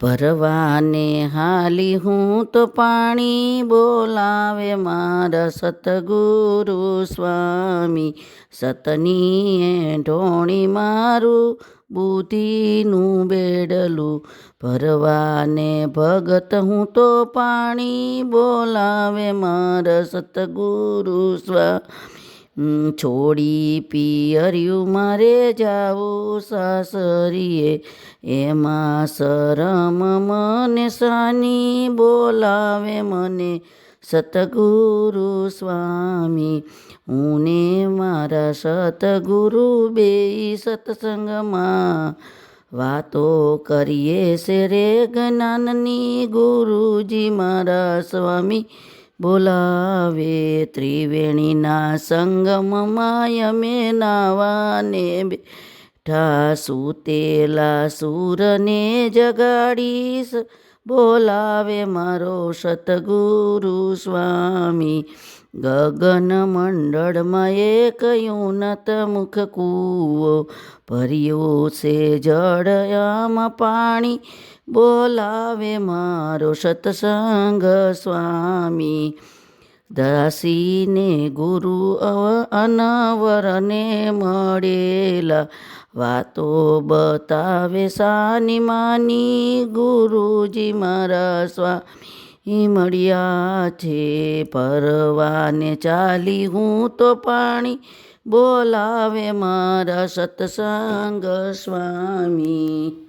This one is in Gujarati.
ભરવાને હાલી હું તો પાણી બોલાવે મારા સતગુરુ સ્વામી. સતનીએ ઢોણી મારું બુદ્ધિનું બેડલું. ભરવાને ભગત હું તો પાણી બોલાવે મારા સતગુરુ સ્વામી. છોડી પિયર્યું મારે જાવું સાસરીએ, એમાં શરમ મને સાની બોલાવે મને સતગુરુ સ્વામી. હું ને મારા સતગુરુ બેય સત્સંગમાં વાતો કરીએ છે રે જ્ઞાનની. ગુરુજી મારા સ્વામી બોલાવે ત્રિવેણીના સંગમમાં અમે નાવાને બેઠા. સૂતેલા સૂરને જગાડીશ બોલાવે મારો સતગુરુ સ્વામી. ગગન મંડળમાં એક ઉન્નત મુખ કૂવો ભર્યો છે જળ આમાં પાણી બોલાવે મારો સત્સંગ સ્વામી. દાસીને ગુરુ અનવરને મળેલા વાતો બતાવે સાની માની. ગુરુજી મારા સ્વામી મળ્યા છે. પરવાને ચાલી હું તો પાણી બોલાવે મારા સત્સંગ સ્વામી.